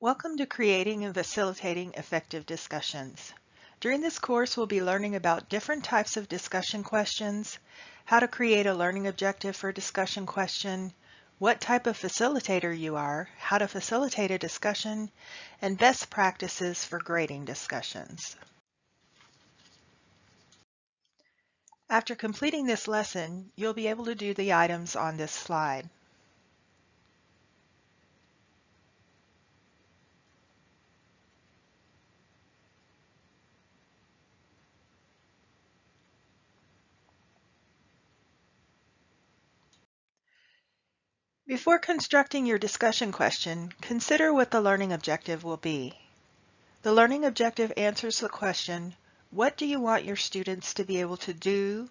Welcome to Creating and Facilitating Effective Discussions. During this course, we'll be learning about different types of discussion questions, how to create a learning objective for a discussion question, what type of facilitator you are, how to facilitate a discussion, and best practices for grading discussions. After completing this lesson, you'll be able to do the items on this slide. Before constructing your discussion question, consider what the learning objective will be. The learning objective answers the question, what do you want your students to be able to do,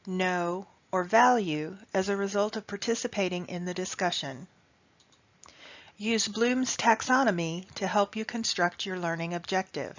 know, or value as a result of participating in the discussion? Use Bloom's taxonomy to help you construct your learning objective.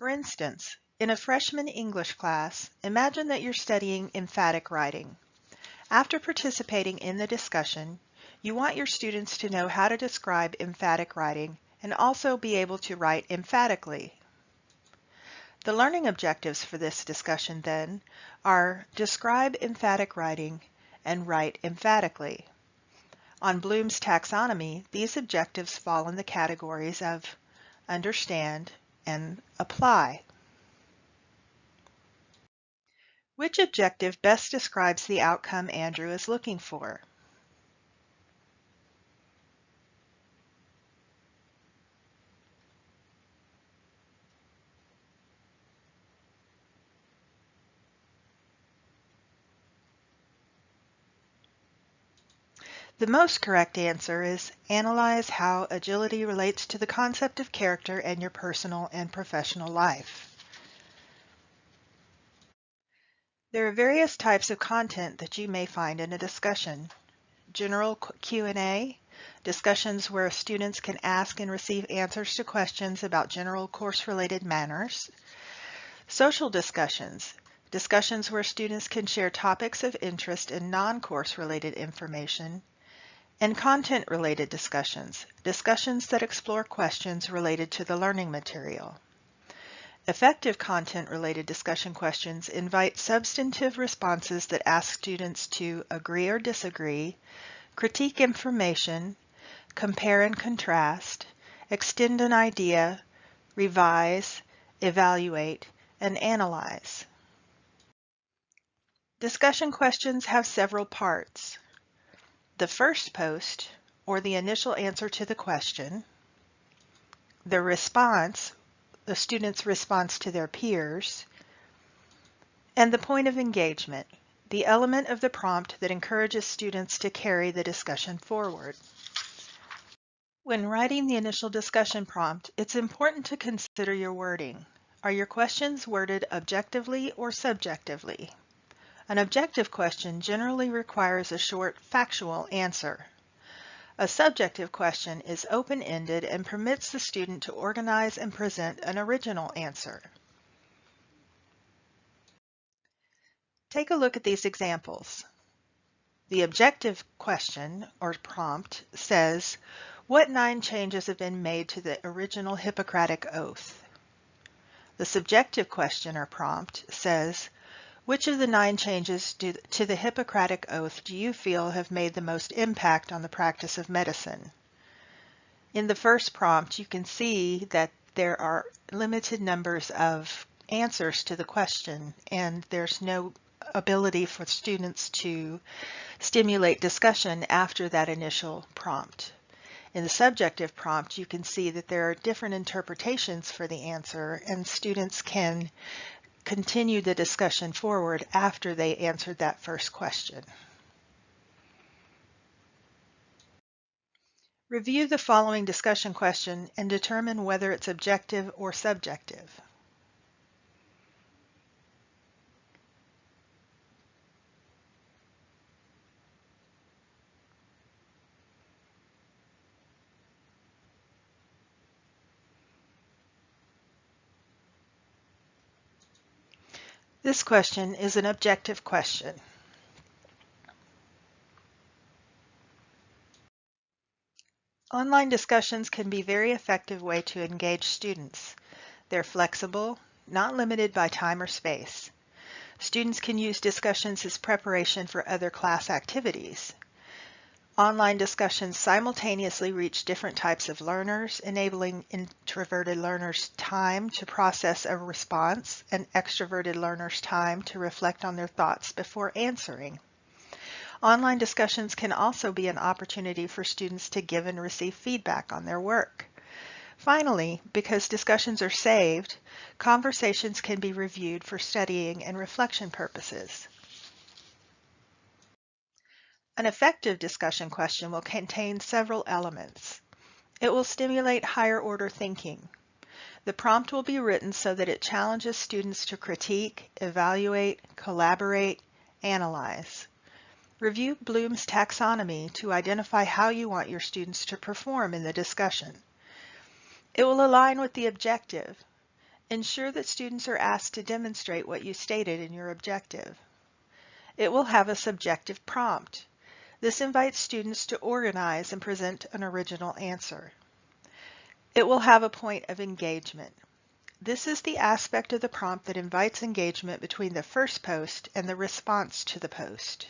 For instance, in a freshman English class, imagine that you're studying emphatic writing. After participating in the discussion, you want your students to know how to describe emphatic writing and also be able to write emphatically. The learning objectives for this discussion then are describe emphatic writing and write emphatically. On Bloom's taxonomy, these objectives fall in the categories of understand and apply. Which objective best describes the outcome Andrew is looking for? The most correct answer is analyze how agility relates to the concept of character in your personal and professional life. There are various types of content that you may find in a discussion. General Q&A, discussions where students can ask and receive answers to questions about general course-related matters. Social discussions, discussions where students can share topics of interest and non-course related information. And content-related discussions, discussions that explore questions related to the learning material. Effective content-related discussion questions invite substantive responses that ask students to agree or disagree, critique information, compare and contrast, extend an idea, revise, evaluate, and analyze. Discussion questions have several parts. The first post, or the initial answer to the question, the response, the student's response to their peers, and the point of engagement, the element of the prompt that encourages students to carry the discussion forward. When writing the initial discussion prompt, it's important to consider your wording. Are your questions worded objectively or subjectively? An objective question generally requires a short, factual answer. A subjective question is open-ended and permits the student to organize and present an original answer. Take a look at these examples. The objective question, or prompt, says, what 9 changes have been made to the original Hippocratic Oath? The subjective question, or prompt, says, which of the 9 changes to the Hippocratic Oath do you feel have made the most impact on the practice of medicine? In the first prompt, you can see that there are limited numbers of answers to the question, and there's no ability for students to stimulate discussion after that initial prompt. In the subjective prompt, you can see that there are different interpretations for the answer, and students can continue the discussion forward after they answered that first question. Review the following discussion question and determine whether it's objective or subjective. This question is an objective question. Online discussions can be a very effective way to engage students. They're flexible, not limited by time or space. Students can use discussions as preparation for other class activities. Online discussions simultaneously reach different types of learners, enabling introverted learners time to process a response and extroverted learners time to reflect on their thoughts before answering. Online discussions can also be an opportunity for students to give and receive feedback on their work. Finally, because discussions are saved, conversations can be reviewed for studying and reflection purposes. An effective discussion question will contain several elements. It will stimulate higher order thinking. The prompt will be written so that it challenges students to critique, evaluate, collaborate, analyze. Review Bloom's taxonomy to identify how you want your students to perform in the discussion. It will align with the objective. Ensure that students are asked to demonstrate what you stated in your objective. It will have a subjective prompt. This invites students to organize and present an original answer. It will have a point of engagement. This is the aspect of the prompt that invites engagement between the first post and the response to the post.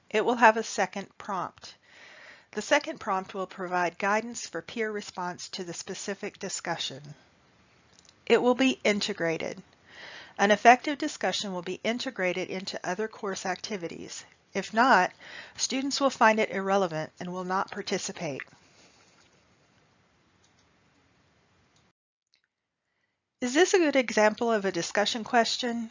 It will have a second prompt. The second prompt will provide guidance for peer response to the specific discussion. It will be integrated. An effective discussion will be integrated into other course activities. If not, students will find it irrelevant and will not participate. Is this a good example of a discussion question?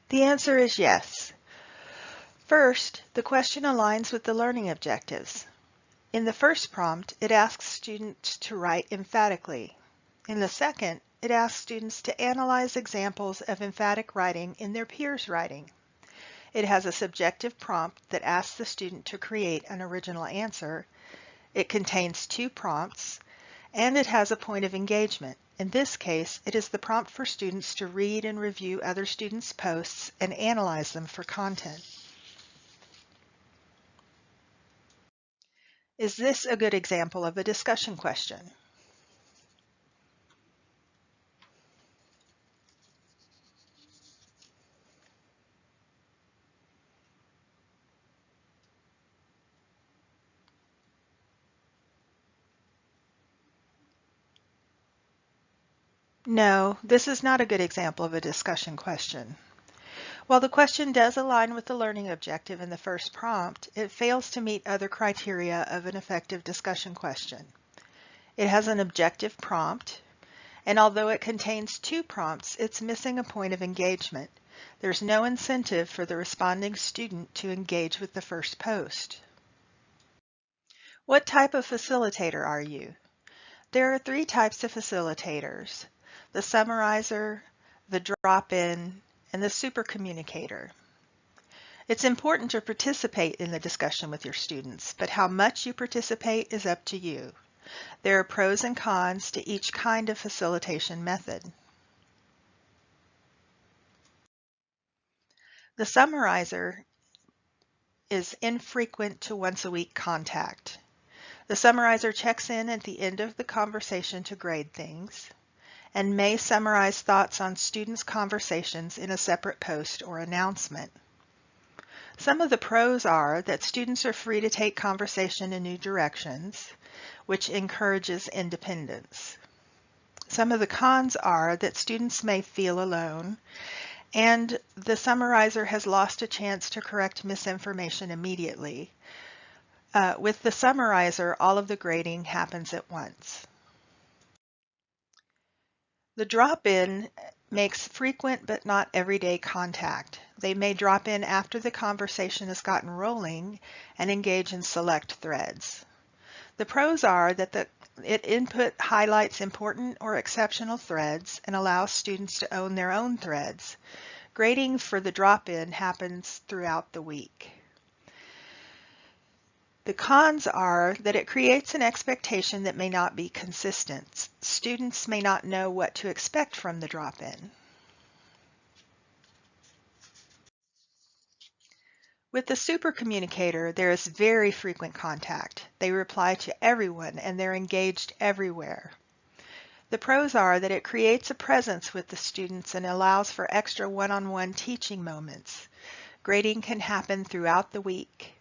The answer is yes. First, the question aligns with the learning objectives. In the first prompt, it asks students to write emphatically. In the second, it asks students to analyze examples of emphatic writing in their peers' writing. It has a subjective prompt that asks the student to create an original answer. It contains two prompts, and it has a point of engagement. In this case, it is the prompt for students to read and review other students' posts and analyze them for content. Is this a good example of a discussion question? No, this is not a good example of a discussion question. While the question does align with the learning objective in the first prompt, it fails to meet other criteria of an effective discussion question. It has an objective prompt, and although it contains two prompts, it's missing a point of engagement. There's no incentive for the responding student to engage with the first post. What type of facilitator are you? There are three types of facilitators: the summarizer, the drop-in, and the super communicator. It's important to participate in the discussion with your students, but how much you participate is up to you. There are pros and cons to each kind of facilitation method. The summarizer is infrequent to once a week contact. The summarizer checks in at the end of the conversation to grade things and may summarize thoughts on students' conversations in a separate post or announcement. Some of the pros are that students are free to take conversation in new directions, which encourages independence. Some of the cons are that students may feel alone, and the summarizer has lost a chance to correct misinformation immediately. With the summarizer, all of the grading happens at once. The drop-in makes frequent but not everyday contact. They may drop in after the conversation has gotten rolling and engage in select threads. The pros are that it input highlights important or exceptional threads and allows students to own their own threads. Grading for the drop-in happens throughout the week. The cons are that it creates an expectation that may not be consistent. Students may not know what to expect from the drop-in. With the super communicator, there is very frequent contact. They reply to everyone and they're engaged everywhere. The pros are that it creates a presence with the students and allows for extra one-on-one teaching moments. Grading can happen throughout the week.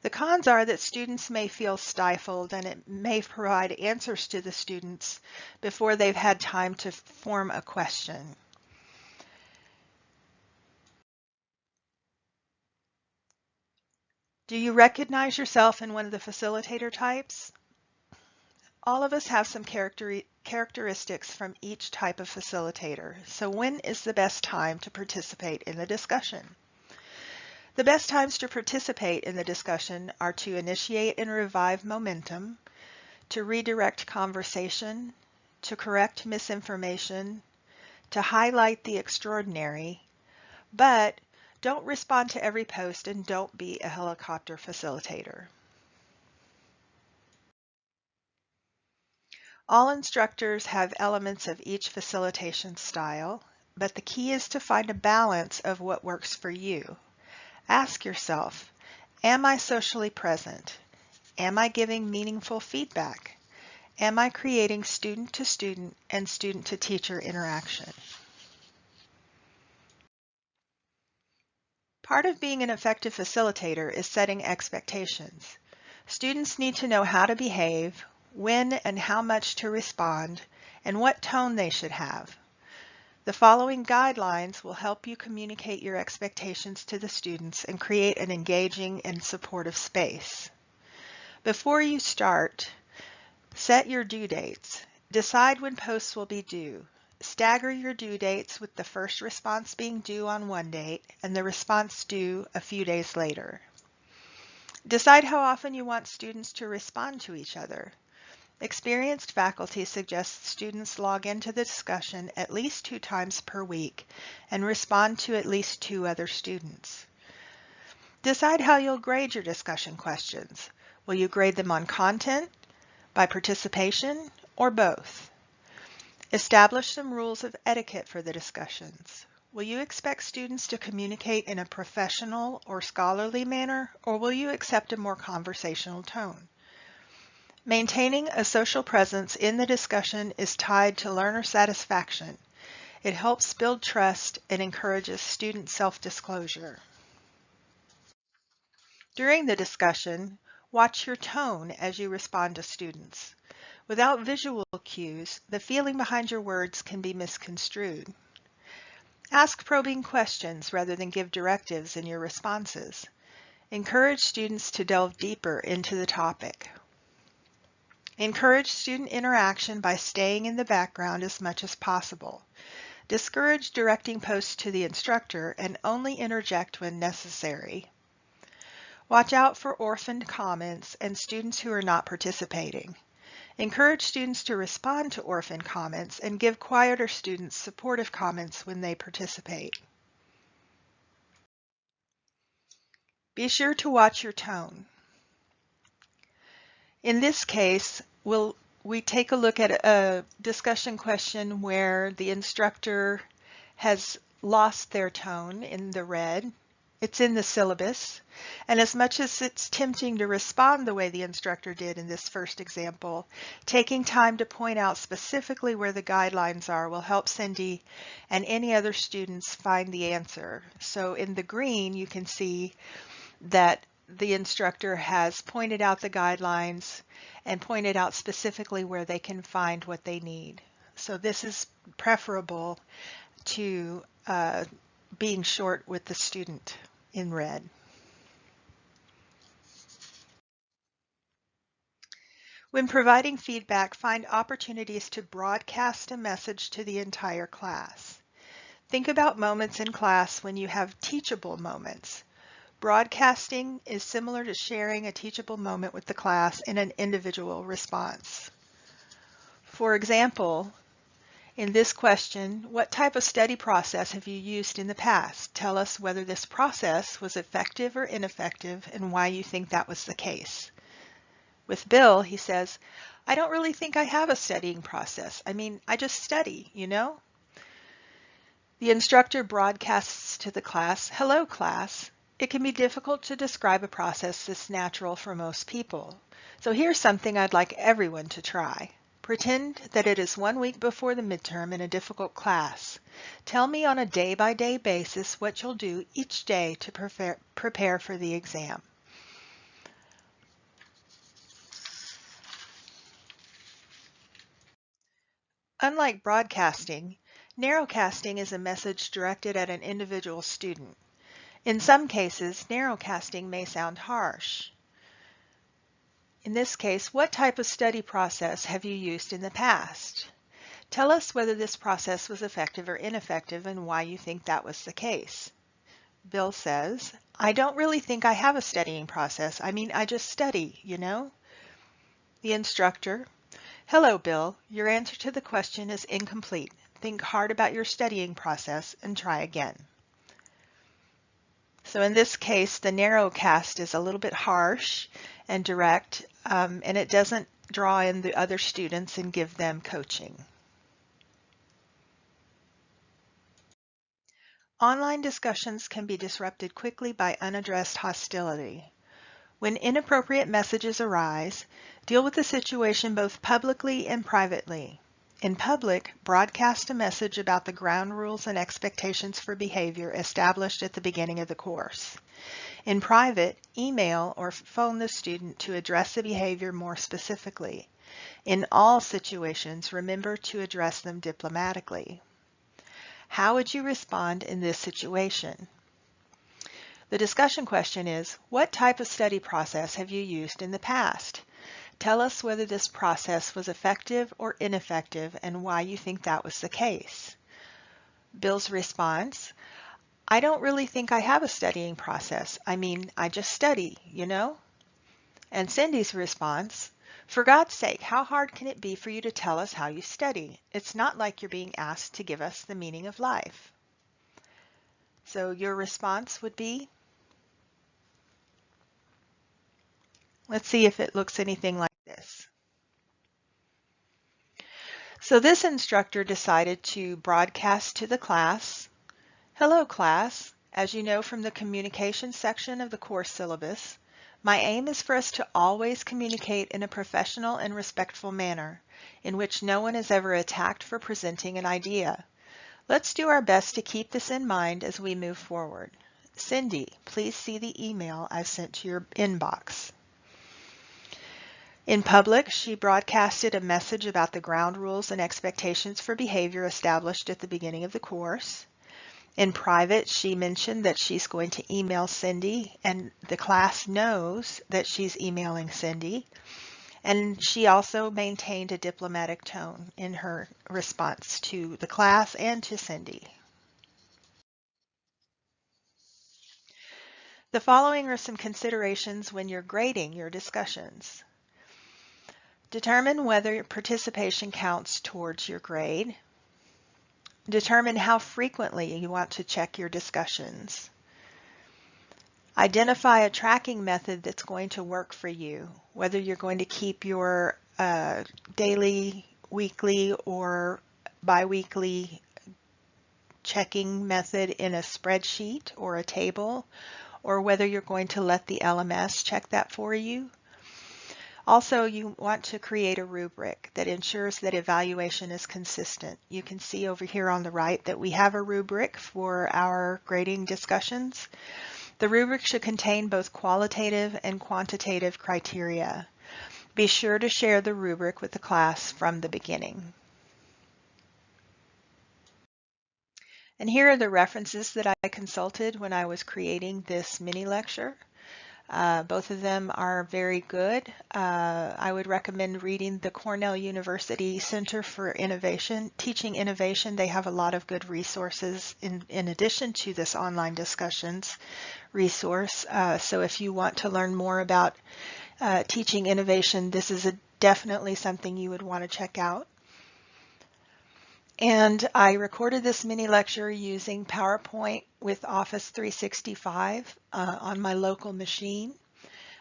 The cons are that students may feel stifled and it may provide answers to the students before they've had time to form a question. Do you recognize yourself in one of the facilitator types? All of us have some characteristics from each type of facilitator. So when is the best time to participate in the discussion? The best times to participate in the discussion are to initiate and revive momentum, to redirect conversation, to correct misinformation, to highlight the extraordinary, but don't respond to every post and don't be a helicopter facilitator. All instructors have elements of each facilitation style, but the key is to find a balance of what works for you. Ask yourself, am I socially present? Am I giving meaningful feedback? Am I creating student-to-student and student-to-teacher interaction? Part of being an effective facilitator is setting expectations. Students need to know how to behave, when and how much to respond, and what tone they should have. The following guidelines will help you communicate your expectations to the students and create an engaging and supportive space. Before you start, set your due dates. Decide when posts will be due. Stagger your due dates with the first response being due on one date and the response due a few days later. Decide how often you want students to respond to each other. Experienced faculty suggest students log into the discussion at least 2 times per week and respond to at least 2 other students. Decide how you'll grade your discussion questions. Will you grade them on content, by participation, or both? Establish some rules of etiquette for the discussions. Will you expect students to communicate in a professional or scholarly manner, or will you accept a more conversational tone? Maintaining a social presence in the discussion is tied to learner satisfaction. It helps build trust and encourages student self-disclosure. During the discussion, watch your tone as you respond to students. Without visual cues, the feeling behind your words can be misconstrued. Ask probing questions rather than give directives in your responses. Encourage students to delve deeper into the topic. Encourage student interaction by staying in the background as much as possible. Discourage directing posts to the instructor and only interject when necessary. Watch out for orphaned comments and students who are not participating. Encourage students to respond to orphan comments and give quieter students supportive comments when they participate. Be sure to watch your tone. In this case, we take a look at a discussion question where the instructor has lost their tone in the red. It's in the syllabus, and as much as it's tempting to respond the way the instructor did in this first example, taking time to point out specifically where the guidelines are will help Cindy and any other students find the answer. So in the green, you can see that the instructor has pointed out the guidelines and pointed out specifically where they can find what they need. So this is preferable to being short with the student in red. When providing feedback, find opportunities to broadcast a message to the entire class. Think about moments in class when you have teachable moments. Broadcasting is similar to sharing a teachable moment with the class in an individual response. For example, in this question, what type of study process have you used in the past? Tell us whether this process was effective or ineffective and why you think that was the case. With Bill, he says, I don't really think I have a studying process. I just study, you know? The instructor broadcasts to the class, hello class. It can be difficult to describe a process that's natural for most people. So here's something I'd like everyone to try. Pretend that it is 1 week before the midterm in a difficult class. Tell me on a day-by-day basis what you'll do each day to prepare for the exam. Unlike broadcasting, narrowcasting is a message directed at an individual student. In some cases, narrowcasting may sound harsh. In this case, what type of study process have you used in the past? Tell us whether this process was effective or ineffective and why you think that was the case. Bill says, I don't really think I have a studying process. I just study, you know? The instructor, hello, Bill. Your answer to the question is incomplete. Think hard about your studying process and try again. So in this case, the narrowcast is a little bit harsh and direct, and it doesn't draw in the other students and give them coaching. Online discussions can be disrupted quickly by unaddressed hostility. When inappropriate messages arise, deal with the situation both publicly and privately. In public, broadcast a message about the ground rules and expectations for behavior established at the beginning of the course. In private, email or phone the student to address the behavior more specifically. In all situations, remember to address them diplomatically. How would you respond in this situation? The discussion question is, what type of study process have you used in the past? Tell us whether this process was effective or ineffective and why you think that was the case. Bill's response, I don't really think I have a studying process. I just study, you know? And Cindy's response, for God's sake, how hard can it be for you to tell us how you study? It's not like you're being asked to give us the meaning of life. So your response would be? Let's see if it looks anything like this. So this instructor decided to broadcast to the class, hello class, as you know from the communication section of the course syllabus, my aim is for us to always communicate in a professional and respectful manner, in which no one is ever attacked for presenting an idea. Let's do our best to keep this in mind as we move forward. Cindy, please see the email I've sent to your inbox. In public, she broadcasted a message about the ground rules and expectations for behavior established at the beginning of the course. In private, she mentioned that she's going to email Cindy, and the class knows that she's emailing Cindy. And she also maintained a diplomatic tone in her response to the class and to Cindy. The following are some considerations when you're grading your discussions. Determine whether participation counts towards your grade. Determine how frequently you want to check your discussions. Identify a tracking method that's going to work for you, whether you're going to keep your daily, weekly, or biweekly checking method in a spreadsheet or a table, or whether you're going to let the LMS check that for you. Also, you want to create a rubric that ensures that evaluation is consistent. You can see over here on the right that we have a rubric for our grading discussions. The rubric should contain both qualitative and quantitative criteria. Be sure to share the rubric with the class from the beginning. And here are the references that I consulted when I was creating this mini lecture. Both of them are very good. I would recommend reading the Cornell University Center for Innovation, Teaching Innovation. They have a lot of good resources in addition to this online discussions resource. So if you want to learn more about teaching innovation, this is definitely something you would want to check out. And I recorded this mini lecture using PowerPoint with Office 365 on my local machine.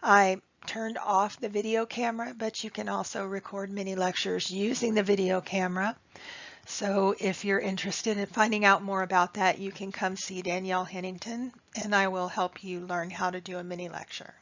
I turned off the video camera, but you can also record mini lectures using the video camera. So if you're interested in finding out more about that, you can come see Danielle Hennington, and I will help you learn how to do a mini lecture.